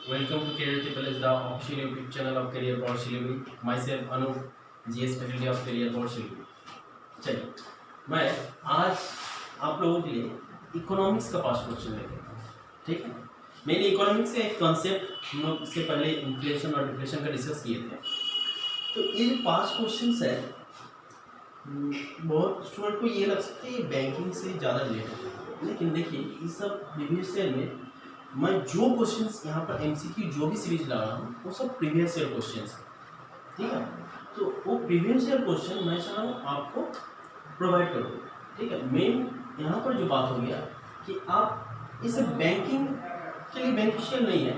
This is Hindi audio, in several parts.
Welcome to Career Triple H, the official YouTube channel of Career Board Shiliguri. Myself Anup, GS faculty of Career Board Shiliguri. चलिए, मैं आज आप लोगों के लिए इकोनॉमिक्स का पास क्वेश्चन लेके आया हूँ, ठीक है। मैंने इकोनॉमिक्स से एक कॉन्सेप्ट हम लोग इससे पहले इन्फ्लेशन और डिफ्लेशन का डिस्कस किए थे। तो ये पास क्वेश्चन है, बहुत स्टूडेंट को ये लग सकता है ये बैंकिंग से ज़्यादा रिलेटेड है, लेकिन देखिए इस सब प्रीवियस ईयर में मैं जो क्वेश्चंस यहाँ पर एमसीक्यू जो भी सीरीज ला रहा हूँ वो सब प्रीवियस ईयर क्वेश्चंस हैं, ठीक है। तो वो प्रीवियस ईयर क्वेश्चन मैं चाह रहा हूँ आपको प्रोवाइड करो, ठीक है। मेन यहाँ पर जो बात हो गया कि आप इसे बैंकिंग के लिए बेनिफिशियल नहीं है,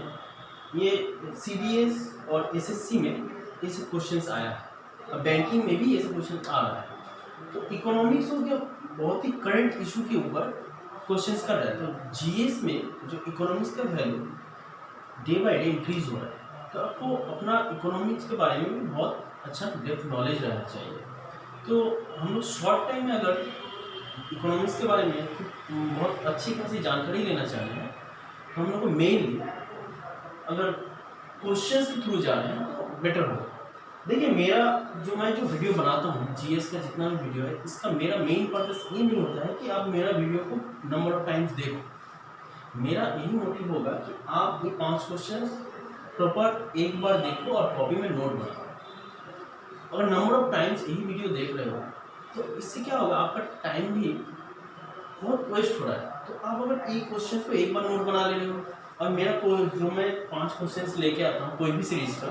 ये सीडीएस और एसएससी में ऐसे क्वेश्चंस आया है, अब बैंकिंग में भी ऐसे क्वेश्चन आ रहा है। तो इकोनॉमिक्स हो गया बहुत ही करंट इशू के ऊपर क्वेश्चंस कर रहा है। तो जीएस में जो इकोनॉमिक्स का value day by day increase हो रहा है, तो आपको अपना इकोनॉमिक्स के बारे में भी बहुत अच्छा डेप्थ नॉलेज रहना चाहिए। तो हम लोग शॉर्ट टाइम में अगर इकोनॉमिक्स के बारे में बहुत अच्छी खासी जानकारी लेना चाह रहे हैं तो हम लोग को मेनली अगर क्वेश्चंस के थ्रू जा रहे हैं तो बेटर होगा। देखिए मेरा मैं जो वीडियो बनाता हूँ जीएस का जितना भी वीडियो है, इसका मेरा मेन पर्पस ये नहीं होता है कि आप मेरा वीडियो को नंबर ऑफ टाइम्स देखो। मेरा यही मोटिव होगा कि आप ये 5 क्वेश्चन प्रॉपर एक बार देखो और कॉपी में नोट बनाओ। अगर नंबर ऑफ टाइम्स यही वीडियो देख रहे हो तो इससे क्या होगा, आपका टाइम भी बहुत वेस्ट हो रहा है। तो आप अगर एक क्वेश्चन को एक बार नोट बना ले रहे हो और मेरा जो मैं 5 क्वेश्चन लेके आता हूँ कोई भी सीरीज का,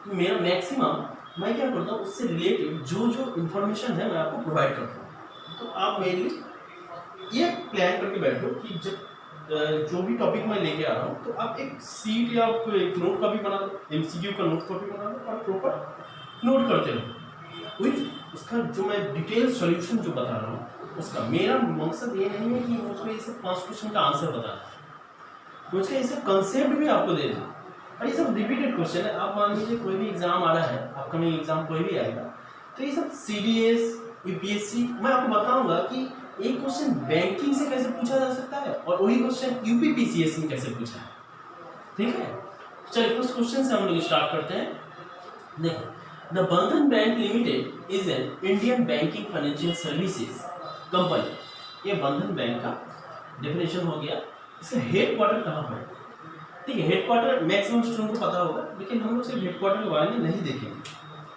तो मेरा मैक्सिमम मैं क्या करता हूँ उससे रिलेटेड जो जो इन्फॉर्मेशन है मैं आपको प्रोवाइड करता हूँ। तो आप मेनली ये प्लान करके बैठो कि जब जो भी टॉपिक मैं लेके आ रहा हूँ तो आप एक सीट या आप एक नोट कॉपी बना दो, एमसीक्यू का नोट कॉपी बना दो और प्रॉपर नोट करते रहो विथ उसका जो मैं डिटेल सॉल्यूशन जो बता रहा हूँ उसका। मेरा मकसद ये नहीं है कि मुझको ये सब 5 क्वेश्चन का आंसर बताना, मुझे ये सब कंसेप्ट भी आपको दे दूँ। और ये सब रिपीटेड क्वेश्चन है। आप मान लीजिए कोई भी एग्जाम आ रहा है, अपकमिंग एग्जाम कोई भी आएगा, तो ये सब सीडीएस यूपीएससी मैं आपको बताऊंगा कि एक क्वेश्चन बैंकिंग से कैसे पूछा जा सकता है और वही क्वेश्चन यूपीपीसीएस में कैसे पूछा है, ठीक है। चलिए फर्स्ट क्वेश्चन से हम लोग स्टार्ट करते हैं। देखो, द बंधन bank limited is an Indian banking financial services company. ये बंधन बैंक का डेफिनेशन हो गया। इसका हेड क्वार्टर कहाँ पर है? ठीक है, हेड क्वार्टर मैक्सिमम स्टूडेंट को पता होगा, लेकिन हम लोग सिर्फ हेड क्वार्टर के बारे में नहीं देखेंगे।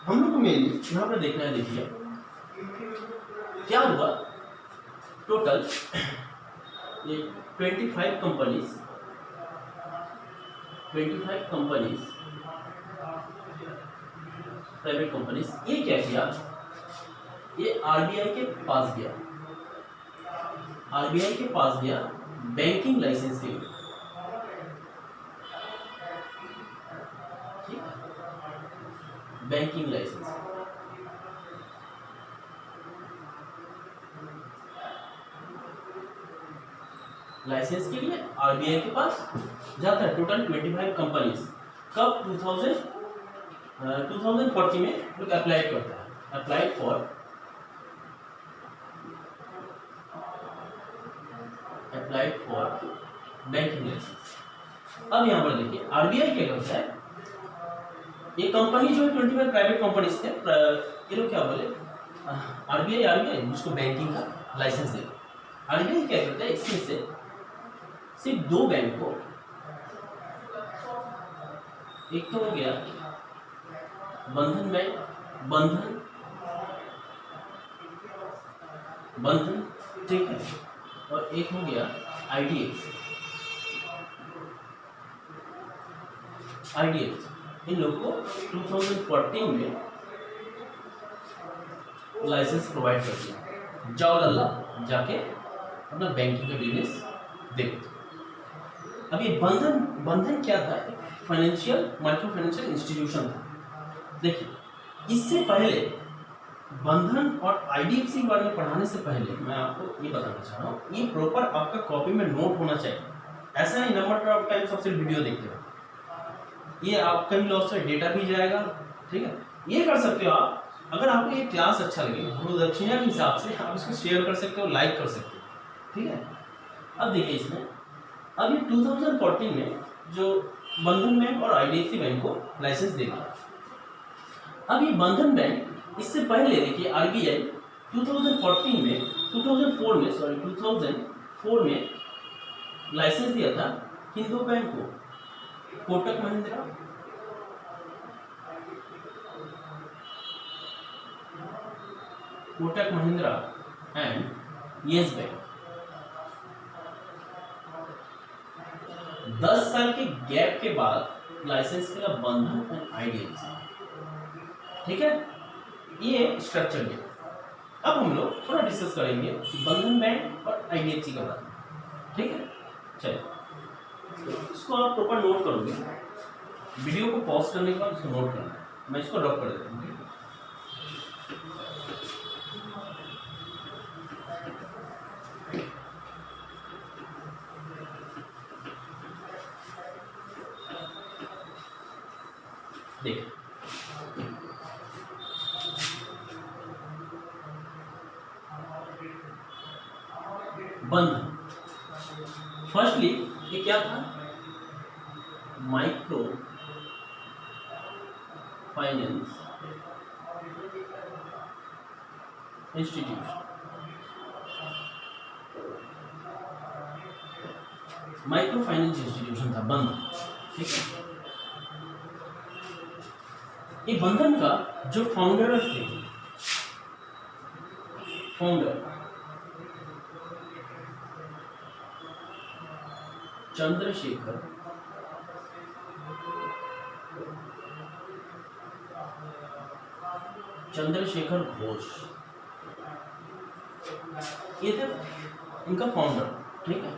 हम लोग को मेनली यहाँ पर देखना है। देखिए क्या हुआ, टोटल ये 25 कंपनीज प्राइवेट कंपनीज, ये क्या किया, ये आरबीआई के पास गया बैंकिंग लाइसेंस के लिए। बैंकिंग लाइसेंस के लिए आरबीआई के पास जाता है। टोटल 25 कंपनीज कब 2040 में लोग अप्लाई करता है, अप्लाई फॉर बैंकिंग लाइसेंस। अब यहाँ पर देखिए आरबीआई क्या करता है, ये कंपनी जो है 25 प्राइवेट कंपनीज थे, ये लोग क्या बोले, आरबीआई मुझको बैंकिंग का लाइसेंस दे। आरबीआई क्या करता है, इसमें से सिर्फ 2 बैंक को, एक तो हो गया बंधन बैंक, बंधन ठीक है, और एक हो गया आईडीएफसी। इन लोगों को 2014 में लाइसेंस प्रोवाइड कर दिया। जाओ लल्ला जाके अपना बैंकिंग का बिजनेस देखो। अब ये बंधन क्या था, माइक्रो फाइनेंशियल इंस्टीट्यूशन था। देखिए इससे पहले बंधन और आईडीएफसी के बारे में पढ़ाने से पहले मैं आपको ये बताना चाह रहा हूँ, ये प्रॉपर आपका कॉपी में नोट होना चाहिए। ऐसा नहीं नंबर ऑफ टाइम सबसे वीडियो देखते हो, ये आपका भी लॉस है, डेटा भी जाएगा, ठीक है। ये कर सकते हो आप, अगर आपको ये क्लास अच्छा लगे गुरु दक्षिणा के हिसाब से आप इसको शेयर कर सकते हो, लाइक कर सकते हो, ठीक है। अब देखिए इसमें अब ये 2014 में जो बंधन बैंक और आईडीएफसी बैंक को लाइसेंस देगा। अब ये बंधन बैंक इससे पहले देखिए आरबीआई 2014 में 2004 में लाइसेंस दिया था किन दो बैंक को, Kotak Mahindra and yes bank. 10 साल के गैप के बाद लाइसेंस मिला बंधन एंड आईडीएफसी। ठीक है, ये स्ट्रक्चर है। अब हम लोग थोड़ा डिस्कस करेंगे बंधन बैंक और आईडीएफसी के बारे में। ठीक है, चलिए तो इसको आप प्रॉपर नोट करोगे। वीडियो को पॉज करने के बाद इसको नोट करना है। मैं इसको ड्रॉप कर देता हूँ। देख बंधन, फर्स्टली ये क्या था, micro finance institution. Micro finance institution था बंधन। ठीक है, ये बंधन का जो फाउंडर थे, फाउंडर चंद्रशेखर घोष, ये थे इनका फाउंडर। ठीक है,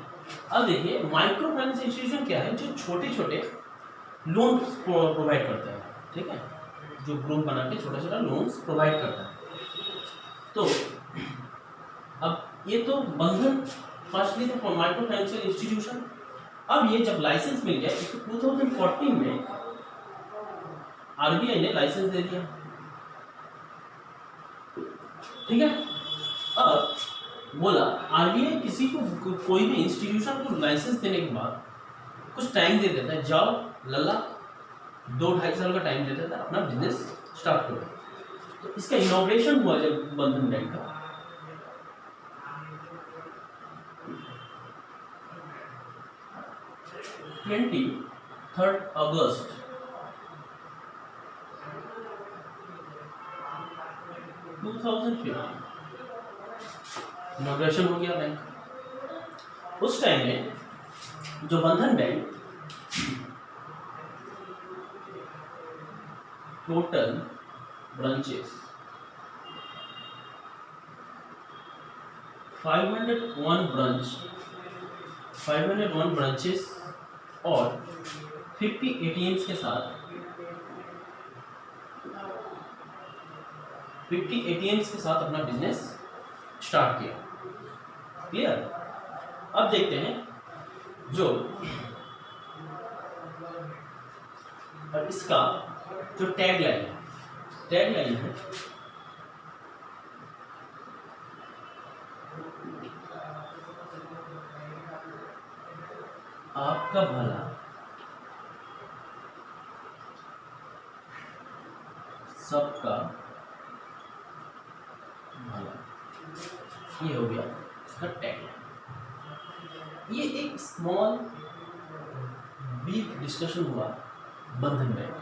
अब देखिए माइक्रो फाइनेंस इंस्टीट्यूशन क्या है, जो छोटे छोटे लोन प्रोवाइड करता है। ठीक है, जो ग्रुप बना के छोटा छोटा लोन्स प्रोवाइड करता है। तो अब ये तो बंधन फर्स्टली तो माइक्रो फाइनेंशियल इंस्टीट्यूशन। अब ये जब लाइसेंस मिल गया इसको 2014 में आरबीआई ने लाइसेंस दे दिया। ठीक है, अब बोला आरबीआई किसी को कोई भी इंस्टीट्यूशन को लाइसेंस देने के बाद कुछ टाइम दे देता है, जाओ लल्ला 2-2.5 साल का टाइम दे देता है, अपना बिजनेस स्टार्ट करो। तो इसका इनॉग्रेशन हुआ जब बंधन बैंक का 23 अगस्त 2015 इनॉग्रेशन हो गया बैंक। उस टाइम में जो बंधन बैंक टोटल ब्रांचेस 501 ब्रांचेस और 50 एटीएम्स के साथ 50 एटीएम्स के साथ अपना बिजनेस स्टार्ट किया। क्लियर? अब देखते हैं जो और इसका जो टैगलाइन है आपका भला सबका भला, ये हो गया इसका टैगलाइन। ये एक स्मॉल ब्रीफ डिस्कशन हुआ बंधन बैंक।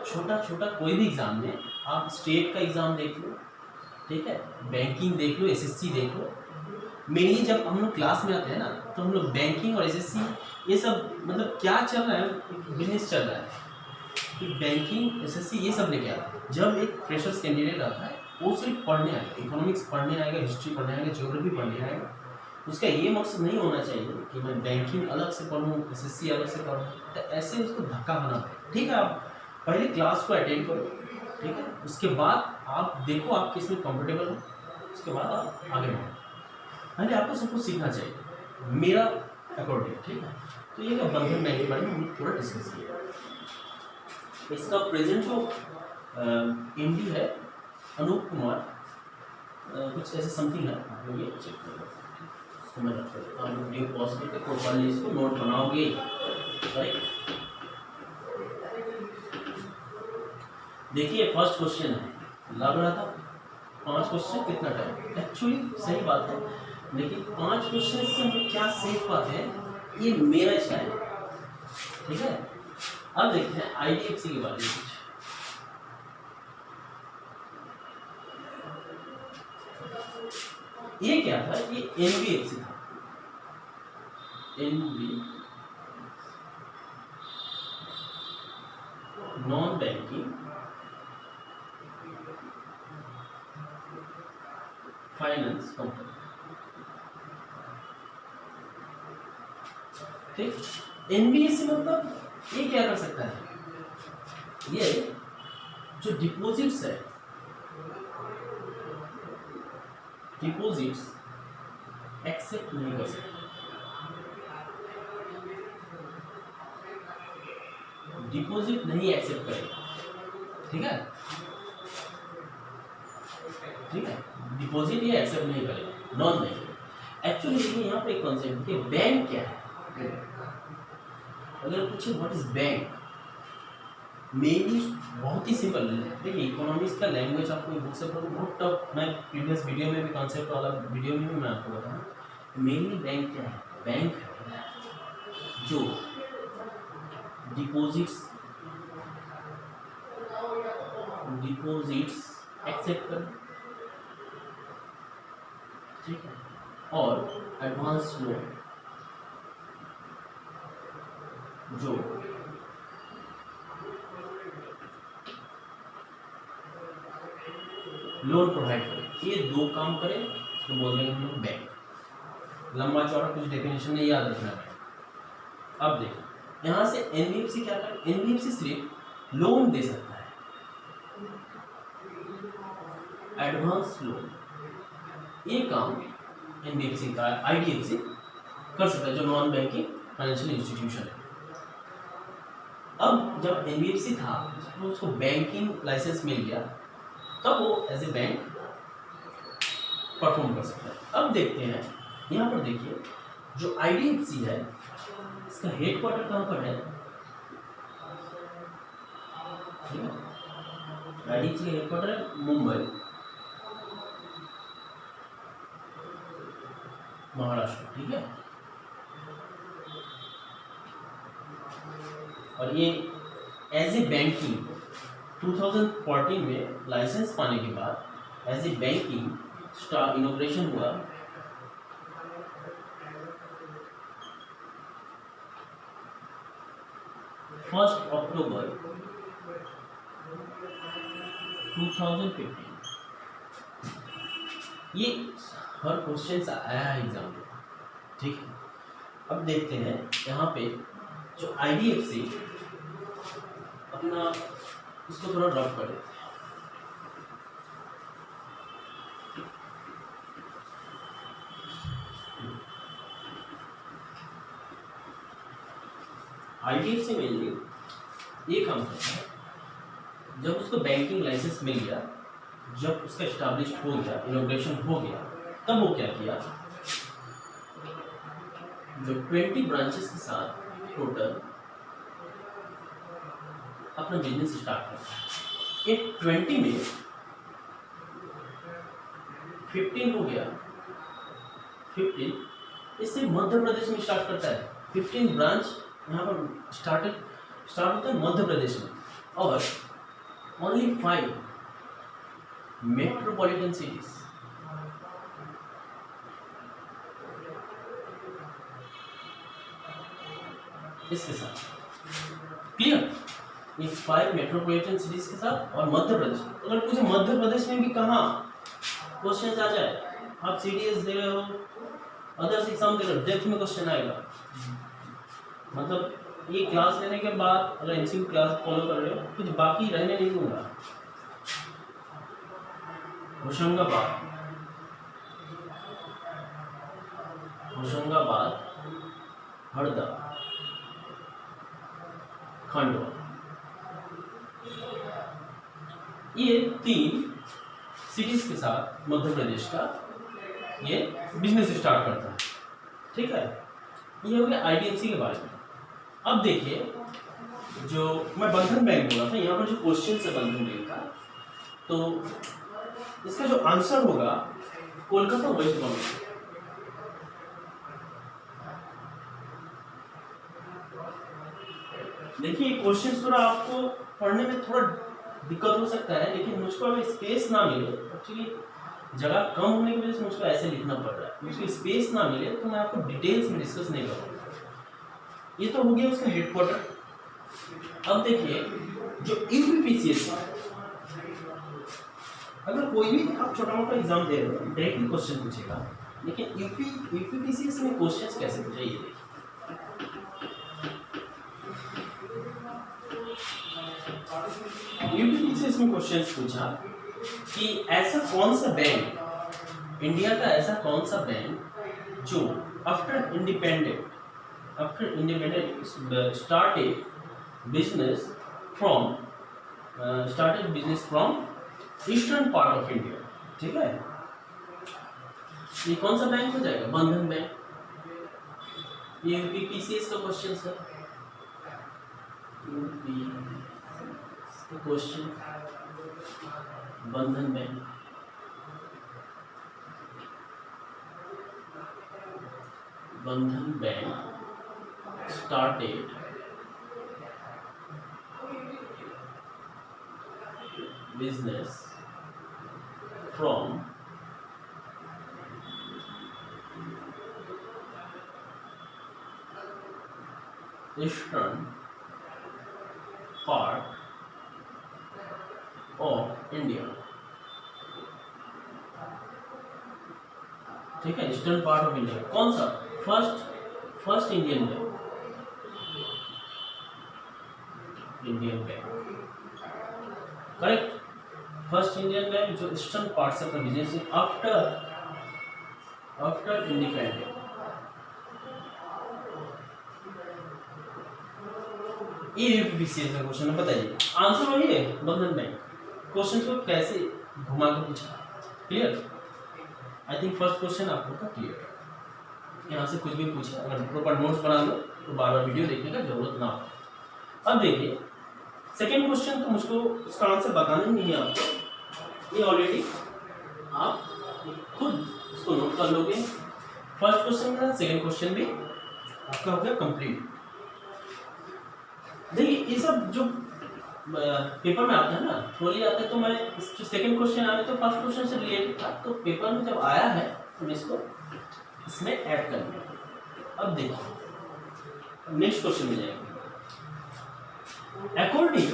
छोटा छोटा कोई भी एग्जाम में, आप स्टेट का एग्जाम देख लो, ठीक है, बैंकिंग देख लो, एसएससी देख लो। मेनली जब हम लोग क्लास में आते हैं ना, तो हम लोग बैंकिंग और एसएससी ये सब मतलब क्या चल रहा है, बिजनेस चल रहा है कि बैंकिंग एसएससी ये सब लेके आता है। जब एक फ्रेशर्स कैंडिडेट आता है वो सिर्फ पढ़ने आएगा, इकोनॉमिक्स पढ़ने आएगा, हिस्ट्री पढ़ने आएगा, ज्योग्राफी पढ़ने आएगा। उसका ये मकसद नहीं होना चाहिए कि मैं बैंकिंग अलग से पढ़ूँ, एसएससी अलग से पढ़ूँ, तो ऐसे उसको धक्का खाना पड़े। ठीक है, आप पहले क्लास को अटेंड करो, ठीक है, उसके बाद आप देखो आप किस में कंफर्टेबल हो, उसके बाद आप आगे बढ़ो। पहले आपको सब कुछ सीखना चाहिए मेरा अकॉर्डिंग। ठीक है, तो ये बंधन बैंक के बारे में हम थोड़ा डिस्कस किया। इसका प्रेजेंट जो एमडी है अनूप कुमार कुछ ऐसे समथिंग है, आप लोग ये चेक करो। इसको मैं रख देता हूँ, वीडियो पॉज करके प्रॉपर्ली इसको नोट बनाओगे, राइट। देखिए फर्स्ट क्वेश्चन है, लग रहा था 5 क्वेश्चन कितना टाइम, एक्चुअली सही बात है, लेकिन 5 क्वेश्चन से हम क्या सीख पाते हैं, ये मेरा इच्छा है, ठीक है। अब देखते हैं IDFC के बारे में कुछ। ये क्या था, ये NBFC था, नॉन बैंकिंग फाइनेंस कंपनी, ठीक। NBFC मतलब ये क्या कर सकता है, ये जो डिपॉजिट्स है, डिपॉजिट्स एक्सेप्ट नहीं कर सकता, डिपॉजिट नहीं एक्सेप्ट करेगा, ठीक है, ठीक है, डिपॉजिट ये एक्सेप्ट नहीं करेगा, नॉन बैंकिंग। एक्चुअली देखिए यहाँ पे एक कॉन्सेप्ट है, बैंक क्या है, अगर पूछे व्हाट इज बैंक, मेनली बहुत ही सिंपल है। देखिए इकोनॉमिक्स का लैंग्वेज आपको बुक से पढ़ो बहुत टफ, मैं प्रीवियस वीडियो में भी कॉन्सेप्ट वाला वीडियो में भी मैं आपको बताऊँ। मेनली बैंक क्या है, बैंक है जो डिपॉजिट्स एक्सेप्ट कर, ठीक है, और एडवांस लोन जो लोन प्रोवाइड करे, ये 2 काम करे तो बोल देंगे हम लोग बैंक। लंबा चौड़ा कुछ डेफिनेशन नहीं याद रखना है। अब देखो यहाँ से NBFC क्या करे, NBFC सिर्फ लोन दे सकता है, एडवांस लोन, ये काम NBFC का IDFC कर सकता है जो नॉन बैंकिंग फाइनेंशियल इंस्टीट्यूशन है। अब जब NBFC था तो उसको बैंकिंग लाइसेंस मिल गया, तब वो एज ए बैंक परफॉर्म कर सकता है। अब देखते हैं यहाँ पर, देखिए जो IDFC है इसका हेडक्वार्टर कहाँ पर है, ठीक है, IDFC का हेडक्वार्टर है मुंबई, महाराष्ट्र, ठीक है। और ये एज ए बैंकिंग 2014 में लाइसेंस पाने के बाद एज ए बैंकिंग इनॉग्रेशन हुआ 1 अक्टूबर 2015। ये हर क्वेश्चन आया है एग्जाम में, ठीक है। अब देखते हैं यहाँ पे जो IDFC अपना इसको थोड़ा रफ कर देते हैं। IDFC मेनली ये काम करता है, जब उसको बैंकिंग लाइसेंस मिल गया, जब उसका एस्टैब्लिश हो गया, इनॉग्रेशन हो गया, तब वो क्या किया, जो 20 ब्रांचेस के साथ टोटल अपना बिजनेस स्टार्ट करता है। एक 20 में 15 हो गया, 15 इससे मध्य प्रदेश में स्टार्ट करता है। 15 ब्रांच यहाँ पर स्टार्ट होता है मध्य प्रदेश में, और ओनली 5 मेट्रोपॉलिटन सिटीज, इसके साथ, क्लियर, ये 5 मेट्रोपॉलिटन सिटीज के साथ और मध्य प्रदेश। अगर पूछे मध्य प्रदेश में भी कहाँ क्वेश्चन आ जाए, आप CDS दे रहे हो, अदर्स एग्जाम दे रहे हो, डेप्थ में क्वेश्चन आएगा। मतलब ये क्लास लेने के बाद अगर MCQ क्लास फॉलो कर रहे हो, कुछ बाकी रहने नहीं दूंगा। होशंगाबाद, हरदा, खंडवा, ये 3 सिटीज के साथ मध्य प्रदेश का ये बिजनेस स्टार्ट करता है, ठीक है। ये हो गया IDFC के बारे में। अब देखिए जो मैं बंधन बैंक बोला था, यहाँ पर जो क्वेश्चन है बंधन बैंक का, तो इसका जो आंसर होगा कोलकाता वेस्ट बंगाल। देखिए क्वेश्चन थोड़ा आपको पढ़ने में थोड़ा दिक्कत हो सकता है, लेकिन मुझको अगर स्पेस ना मिले, एक्चुअली जगह कम होने की वजह से मुझको ऐसे लिखना पड़ रहा है, मुझको स्पेस ना मिले तो मैं आपको डिटेल्स में डिस्कस नहीं करूँगा। ये तो हो गया उसका हेडक्वार्टर। अब देखिए जो यूपीपीसीएस है, अगर कोई भी आप छोटा मोटा एग्जाम दे रहे हो डायरेक्टली क्वेश्चन पूछेगा, लेकिन यूपीपीसीएस में क्वेश्चंस कैसे पूछे ये देखिए। यूपीपीसीएस में क्वेश्चंस पूछा कि ऐसा कौन सा बैंक, इंडिया का ऐसा कौन सा बैंक जो after independent started business from eastern part of India. ठीक है, ये कौन सा बैंक हो जाएगा? बंधन बैंक। ये यूपीपीसीएस का क्वेश्चन है, क्वेश्चन बंधन बैंक। बंधन bank started business from eastern part of India। ठीक है, ईस्टर्न पार्ट ऑफ इंडिया। कौन सा? First Indian bank, Indian bank, correct. First Indian bank जो ईस्टर्न पार्ट से अपना बिजनेस आफ्टर इंडिपेंडेंट। ये यूपीपीसीएस का क्वेश्चन है, बताइए आंसर वही है, बंधन बैंक। क्वेश्चन को कैसे घुमा कर पूछा, clear? I think first question आप लोग का क्लियर है। यहाँ से कुछ भी पूछे, अगर प्रॉपर नोट्स बना लो तो बार बार वीडियो देखने का जरूरत ना हो। अब देखिए सेकेंड क्वेश्चन, तो मुझको उसका आंसर बताना ही नहीं है आपको, ये ऑलरेडी आप खुद इसको नोट कर लोगे। फर्स्ट क्वेश्चन का सेकेंड क्वेश्चन भी आपका हो गया कंप्लीट। देखिए ये सब जो पेपर में आता है ना, थोड़ी आता है, तो मैं जो सेकंड क्वेश्चन आया तो फर्स्ट क्वेश्चन से रिलेटेड था, तो पेपर में जब आया है तो इसको इसमें ऐड कर लिया। अब देखिए नेक्स्ट क्वेश्चन में जाएंगे। According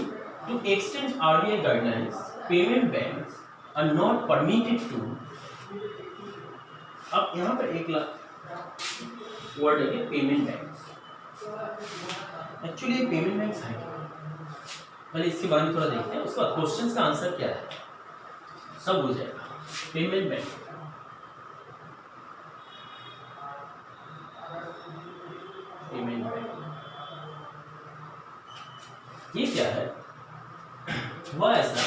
to extend RBI guidelines, payment banks are not permitted to. अब यहाँ पर एक वर्ड है payment banks. Actually payment banks है, पहले इसके बारे में थोड़ा देखते हैं, उसका क्वेश्चन का आंसर क्या है सब हो जाएगा। पेमेंट बैंक, पेमेंट बैंक ये क्या है? वह ऐसा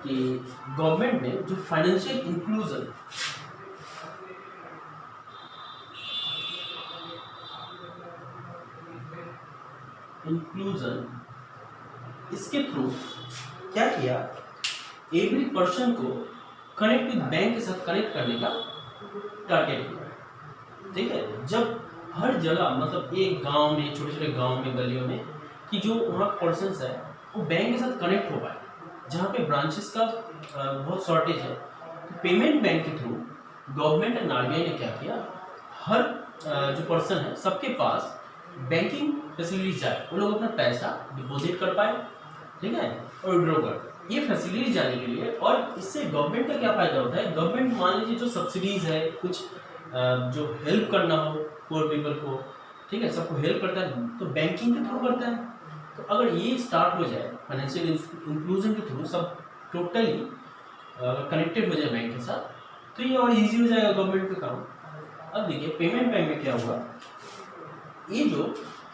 कि गवर्नमेंट ने जो फाइनेंशियल इंक्लूजन, इसके थ्रू क्या किया, एवरी पर्सन को कनेक्ट विद बैंक के साथ कनेक्ट करने का टारगेट किया। ठीक है, जब हर जगह मतलब एक गांव में, छोटे छोटे गांव में, गलियों में, कि जो वहाँ पर्सनस है वो बैंक के साथ कनेक्ट हो पाए, जहाँ पे ब्रांचेस का बहुत शॉर्टेज है, तो पेमेंट बैंक के थ्रू गवर्नमेंट एंड आरबीआई ने क्या किया, हर जो पर्सन है सबके पास बैंकिंग फैसिलिटीज जाए, वो लोग अपना पैसा डिपॉजिट कर पाए, ठीक है, और विड्रॉ कर पाए। ये फैसिलिटीज जाने के लिए, और इससे गवर्नमेंट का क्या फायदा होता है, गवर्नमेंट मान लीजिए जो सब्सिडीज है, कुछ जो हेल्प करना हो पुअर पीपल को, ठीक है, सबको हेल्प करता है, तो बैंकिंग के थ्रू करता है। तो अगर ये स्टार्ट हो जाए फाइनेंशियल इंक्लूजन के थ्रू, सब टोटली कनेक्टेड हो जाए बैंक के साथ, तो ये और इजी हो जाएगा गवर्नमेंट का काम। अब देखिए पेमेंट बैंक में क्या हुआ, ये जो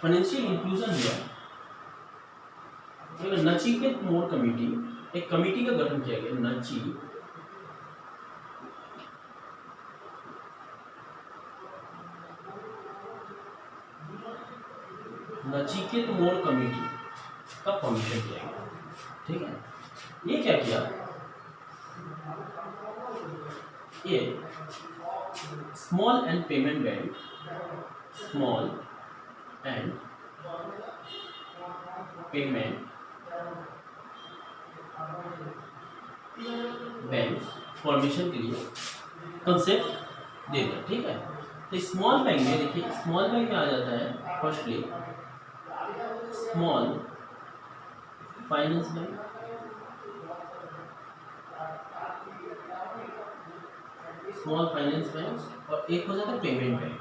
फाइनेंशियल इंक्लूजन हुआ, नचिकेत मोर कमेटी, एक कमेटी का गठन किया गया, नचिकेत मोर कमेटी का फॉर्मेशन किया गया। ठीक है, ये क्या किया, ये small and payment bank, small and payment bank formation के लिए कंसेप्ट देगा, ठीक है। तो स्मॉल बैंक में देखिए, स्मॉल बैंक में आ जाता है firstly small finance bank, small finance bank, और एक हो जाता है पेमेंट बैंक।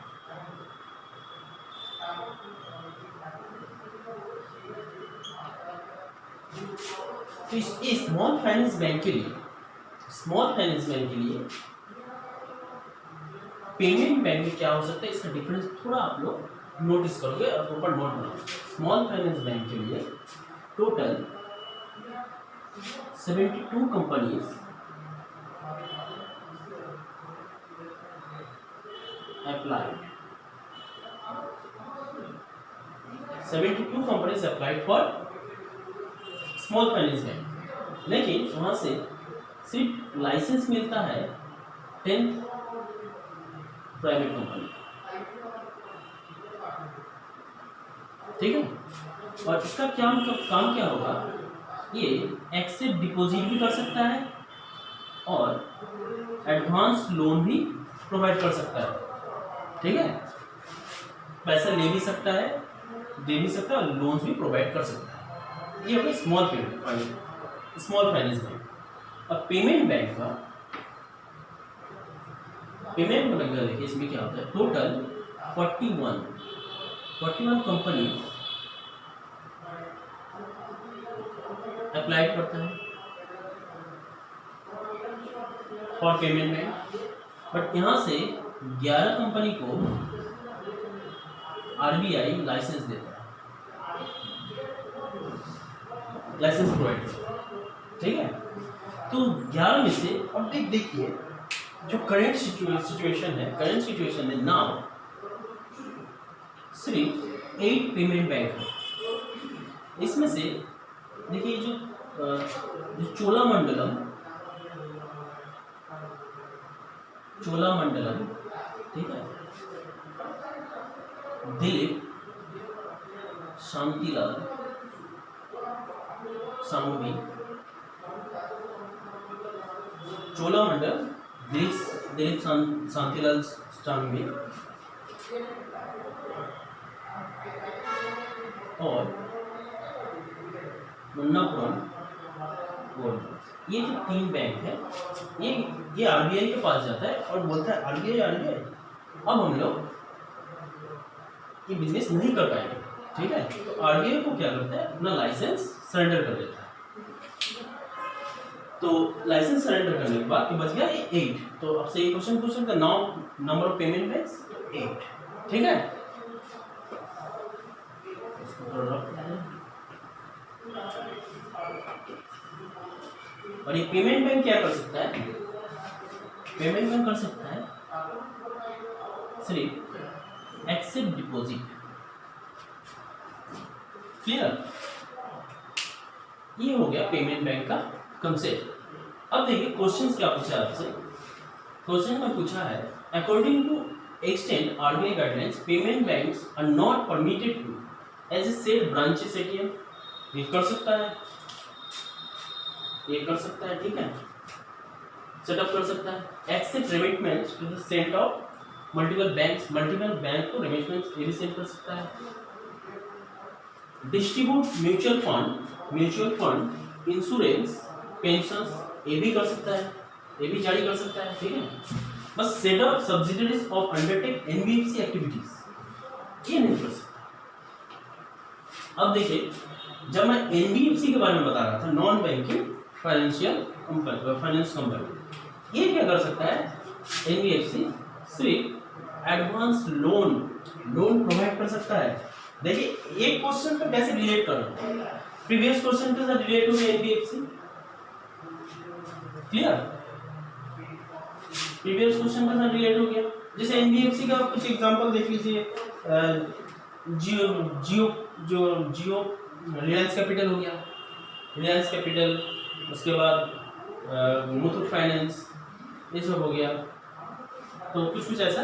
तो इस स्मॉल फाइनेंस बैंक के लिए, स्मॉल फाइनेंस बैंक के लिए पेमेंट बैंक में क्या हो सकता है, इसका डिफरेंस थोड़ा आप लोग नोटिस करोगे और प्रॉपर नोट बनाओ। स्मॉल फाइनेंस बैंक के लिए total 72 companies applied, 72 companies applied for small finance bank, लेकिन वहां से सिर्फ लाइसेंस मिलता है 10 प्राइवेट कंपनी, ठीक है। और इसका क्या काम क्या होगा, ये एक्सेप्ट डिपॉजिट भी कर सकता है और एडवांस लोन भी प्रोवाइड कर सकता है, ठीक है। पैसा ले भी सकता है, दे भी सकता है और लोन्स भी प्रोवाइड कर सकता है। ये होगा स्मॉल फाइनेंस बैंक। अब पेमेंट बैंक का देखिए, इसमें क्या होता है, टोटल 41 कंपनी अप्लाई करता है फॉर पेमेंट बैंक, बट यहाँ से 11 कंपनी को आरबीआई लाइसेंस देता है, लाइसेंस प्रोवाइड करता है, ठीक है। तो 11 में से अब देखिए जो करंट सिचुएशन है, करंट सिचुएशन में नाउ सिर्फ 8 पेमेंट बैंक है। इसमें से देखिए जो चोलामंडलम, ठीक है, दिलीप, शांतिलाल सामूवी, चोलामंडलम, दिलीप शांतिलाल सामूवी और मुन्नापुरम गोल्ड, ये जो 3 बैंक है, ये आरबीआई के पास जाता है और बोलता है आरबीआई अब हम लोग ये बिजनेस नहीं कर पाएंगे, ठीक है। तो आरबीआई को क्या करता है, अपना लाइसेंस सरेंडर कर देता है। तो लाइसेंस सरेंडर करने के बाद बच गया ये 8। तो आपसे ये क्वेश्चन पूछ सकता है, now number of payment banks 8, ठीक है। और ये पेमेंट बैंक क्या कर सकता है, पेमेंट बैंक कर सकता है सिर्फ एक्सेप्ट डिपॉजिट, क्लियर। ये हो गया पेमेंट बैंक का कंसेप्ट। अब देखिए क्वेश्चंस क्या पूछा है आपसे, क्वेश्चन में पूछा है according to extend RBI guidelines payment banks are not permitted to as a said branches ATM, ये कर सकता है, ये कर सकता है, ठीक है, सेटअप कर सकता है। Accept remittances to the sent of multiple bank को रेमिटमेंट्स ये भी सेंड कर सकता है। Distribute mutual fund insurance pensions ये भी कर सकता है, ये भी जारी कर सकता है, ठीक है। बस set up subsidies of undertake NBFC activities ये नहीं कर सकता। अब देखिए जब मैं एनबीएफसी के बारे में बता रहा था, नॉन बैंकिंग फाइनेंस कंपनी, ये क्या कर सकता है, एनबीएफसी सिर्फ एडवांस लोन प्रोवाइड कर सकता है। देखिए एक क्वेश्चन को कैसे रिलेट करना, प्रीवियस क्वेश्चन के साथ रिलेट हो गया एनबीएफसी, क्लियर, प्रीवियस क्वेश्चन के साथ रिलेट हो गया। जैसे एनबीएफसी का कुछ एग्जांपल देख लीजिए, जियो रिलायंस कैपिटल हो गया, रिलायंस कैपिटल उसके बाद मुथूट फाइनेंस, ये सब हो गया। तो कुछ कुछ ऐसा,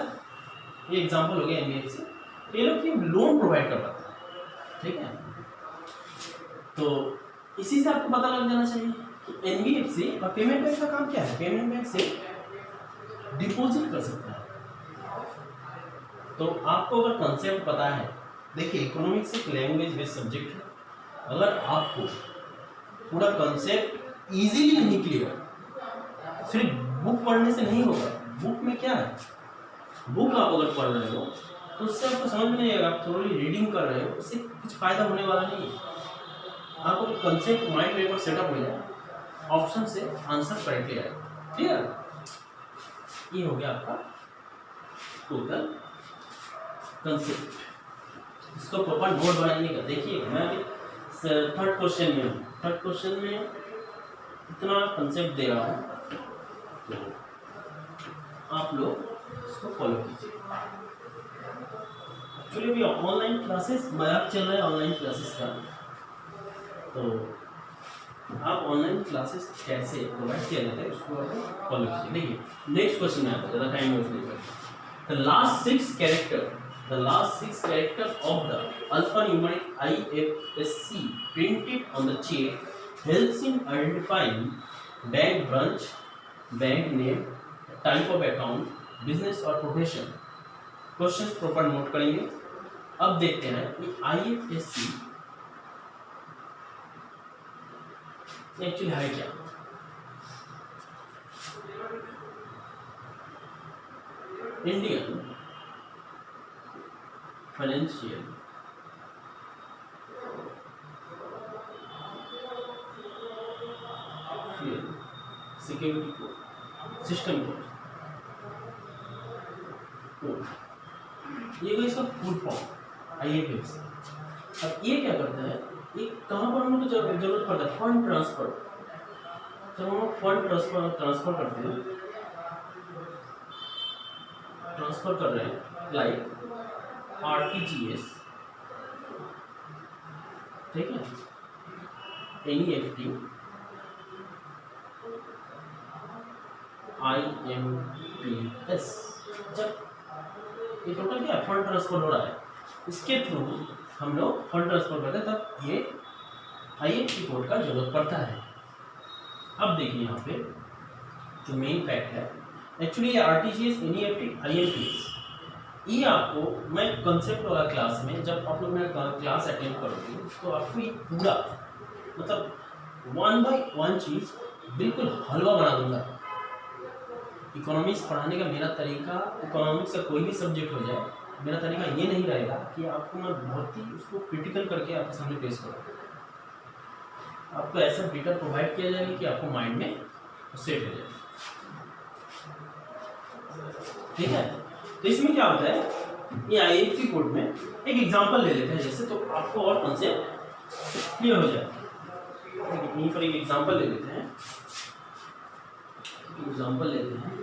ये एग्जांपल हो गया एनबीएफसी। ये लोग की लोन प्रोवाइड कर पाता है, ठीक है। तो इसी से आपको पता लग जाना चाहिए कि एनबीएफसी और पेमेंट बैंक का काम क्या है। पेमेंट बैंक से डिपॉजिट कर सकता है। तो आपको अगर कंसेप्ट पता है, देखिए इकोनॉमिक्स एक लैंग्वेज बेस्ड सब्जेक्ट है। अगर आपको पूरा कंसेप्ट इजीली नहीं क्लियर, सिर्फ बुक पढ़ने से नहीं होगा। बुक में क्या है, बुक आप अगर पढ़ रहे हो तो उससे आपको समझ में नहीं आएगा। आप थोड़ी रीडिंग कर रहे हो, उससे कुछ फायदा होने वाला नहीं है। आपको कंसेप्ट माइंड में एक बार सेटअप हो जाए, ऑप्शन से आंसर करेक्टली आएगा, ठीक है। ये हो गया आपका टोटल कंसेप्ट। इसको प्रॉपर नोट बनाइएगा। देखिए मैं अभी थर्ड क्वेश्चन में हूँ। थर्ड क्वेश्चन में इतना कंसेप्ट दे रहा हूँ, तो आप लोग इसको फॉलो कीजिए। एक्चुअली अभी ऑनलाइन क्लासेस मजाक चल रहा है ऑनलाइन क्लासेस का, तो आप ऑनलाइन क्लासेस कैसे प्रोवाइड किया जाता है उसको आप फॉलो कीजिए। देखिए नेक्स्ट क्वेश्चन में आता है, ज़्यादा टाइम वेस्ट नहीं करते। The last six character of the alphanumeric IFSC printed on the check helps in identifying bank branch, bank name, type of account, business or profession। Questions proper note करेंगे। अब देखते हैं कि IFSC एक्चुअली है क्या। Indian financial security code, system code, ये इसका फुल फॉर्म IFSC। अब ये क्या करता है, ये कहाँ पर हमको जरूरत पड़ता है, फंड ट्रांसफर। जब हम फंड ट्रांसफर करते हैं, ट्रांसफर कर रहे हैं लाइक RTGS, ठीक है, NEFT, IMPS, जब ये टोटल क्या फंड ट्रांसफर हो रहा है, इसके थ्रू हम लोग फंड ट्रांसफर करते हैं, तब ये IFSC कोड का जरूरत पड़ता है। अब देखिए यहाँ पे जो मेन फैक्ट है, एक्चुअली ये RTGS, NEFT, IMPS, ये आपको मैं कंसेप्ट वाला क्लास में जब आप लोग मेरा क्लास अटेंड करोगे तो आपको ये पूरा मतलब 1 by 1 चीज़ बिल्कुल हलवा बना दूंगा। इकोनॉमिक्स पढ़ाने का मेरा तरीका, इकोनॉमिक्स का कोई भी सब्जेक्ट हो जाए, मेरा तरीका ये नहीं रहेगा कि आपको मैं बहुत ही उसको क्रिटिकल करके आपके सामने पेश करूँ। आपको ऐसा डेटा प्रोवाइड किया जाएगा कि आपको माइंड में सेट हो जाए, ठीक है। तो इसमें क्या होता है, ये IFSC कोड में एक एग्जांपल ले लेते हैं जैसे, तो आपको और कॉन्सेप्ट क्लियर हो जाए। यहीं पर एक एग्जांपल ले लेते हैं, एक एग्जांपल लेते हैं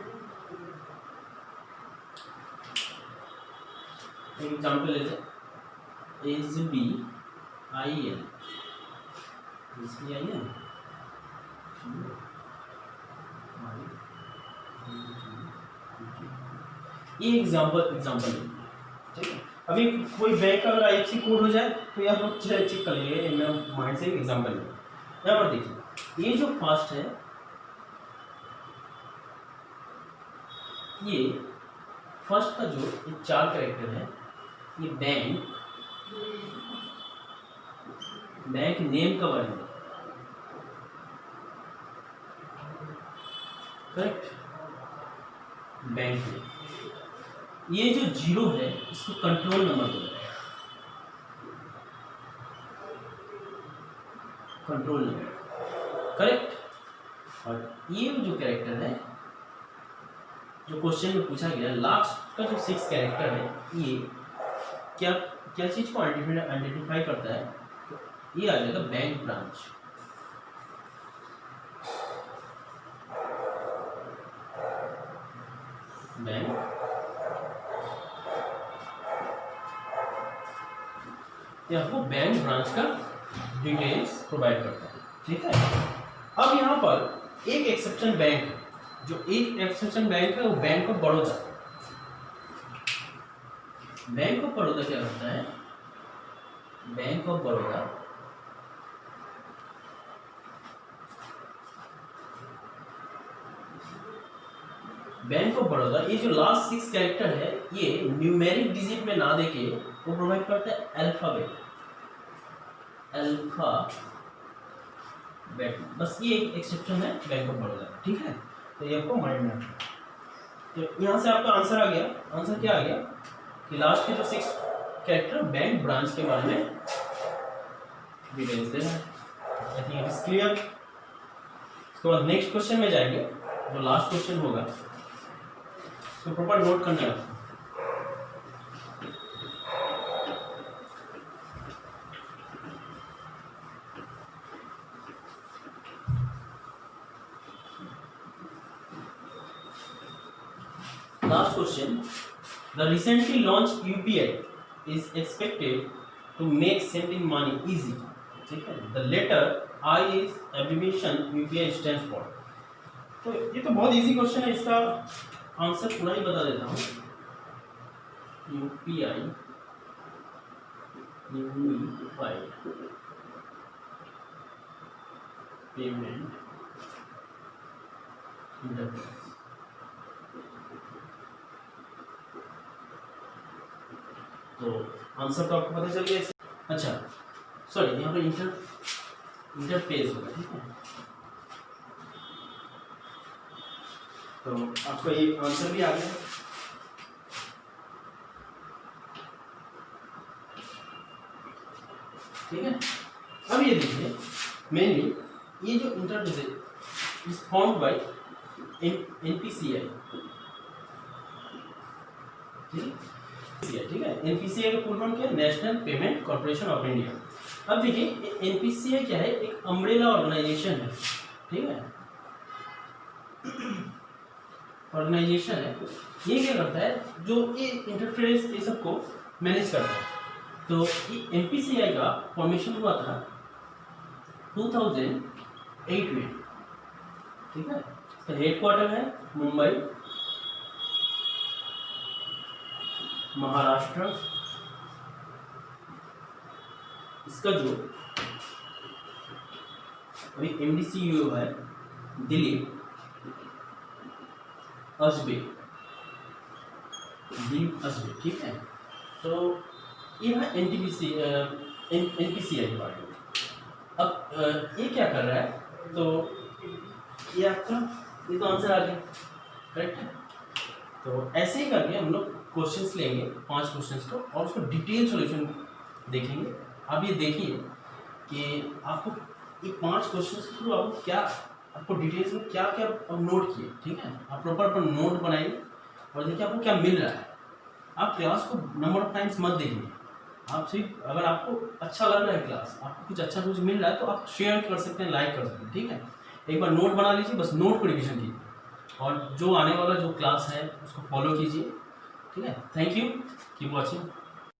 SBIN, ये एग्जांपल ठीक है। अभी कोई बैंक का अगर IFSC कोड हो जाए तो यहाँ पर चेक कर लीजिए, मैं माइंड से एक एग्जांपल लूँ। यहाँ पर देखिए ये जो फर्स्ट है, ये फर्स्ट का जो ये 4 कैरेक्टर है, ये बैंक नेम का बनेगा, करेक्ट, बैंक नेम। ये जो 0 है इसको कंट्रोल नंबर बोलते हैं, कंट्रोल नंबर, करेक्ट। और ये जो कैरेक्टर है जो क्वेश्चन में पूछा गया, लास्ट का जो 6 कैरेक्टर है, ये क्या क्या चीज को आइडेंटिफाई करता है, तो ये आ जाएगा बैंक ब्रांच। बैंक ये आपको बैंक ब्रांच का डिटेल्स प्रोवाइड करता है, ठीक है। अब यहाँ पर एक एक्सेप्शन बैंक है, जो एक एक्सेप्शन बैंक है वो bank of Baroda. Bank of Baroda क्या करता है, bank of Baroda bank of Baroda ये जो लास्ट 6 कैरेक्टर है ये न्यूमेरिक डिजिट में ना देके वो प्रोवाइड करता है अल्फाबेट, बस ये एक एक्सेप्शन है बैंक ऑफ बड़ौदा, ठीक है। तो ये आपको माइंड में रखना। तो यहाँ से आपका आंसर आ गया। आंसर क्या आ गया कि लास्ट के जो 6 कैरेक्टर बैंक ब्रांच के बारे में डिटेल्स दे रहा है। I think it is clear. उसके बाद नेक्स्ट क्वेश्चन में जाएंगे, जो लास्ट क्वेश्चन होगा तो प्रॉपर नोट करना है। Last question. The recently launched UPI is expected to make sending money easy. ठीक है। The letter I is abbreviation UPI stands for. तो ये तो बहुत इजी क्वेश्चन है, इसका आंसर पूरा ही बता देता हूँ। UPI unified payment interface. तो आंसर तो आपको पता चल गया। अच्छा सॉरी, यहाँ पे इंटरफेस होगा, ठीक है। तो आपका ये आंसर भी आ गया। ठीक है। अब ये देखिए मेनली ये जो इंटरफेस है इज फॉर्म्ड बाय NPCI, ठीक है। NPCI का फुल फॉर्म क्या है, national payment corporation of India. अब देखिए NPCI क्या है, एक अम्ब्रेला ऑर्गेनाइजेशन है, ठीक है। ऑर्गेनाइजेशन है, ये क्या करता है, जो ये इंटरफेस ये सबको मैनेज करता है। तो ये NPCI का फॉर्मेशन हुआ था 2008 में, ठीक है। इसका हेडक्वार्टर है मुंबई, महाराष्ट्र। इसका जो अभी MD CEO है दिलीप अजबे, ठीक है। तो ये है NPCI के बारे में। अब ये क्या कर रहा है, तो ये आपका ये तो आंसर आ गया, करेक्ट है। तो ऐसे ही करके हम लोग क्वेश्चंस लेंगे, 5 क्वेश्चंस को, और उसको डिटेल सॉल्यूशन देखेंगे। अब ये देखिए कि आपको ये 5 क्वेश्चंस के थ्रू आपको क्या, आपको डिटेल्स में क्या क्या आप नोट किए, ठीक है। आप प्रॉपर पर नोट बनाइए और देखिए आपको क्या मिल रहा है। आप क्लास को नंबर ऑफ टाइम्स मत देखिए, आप सिर्फ अगर आपको अच्छा लग रहा है क्लास, आपको कुछ मिल रहा है तो आप शेयर कर सकते हैं, लाइक कर सकते हैं, ठीक है। एक बार नोट बना लीजिए, बस नोट को रिविजन कीजिए और जो आने वाला जो क्लास है उसको फॉलो कीजिए, ठीक है। Thank you, keep watching.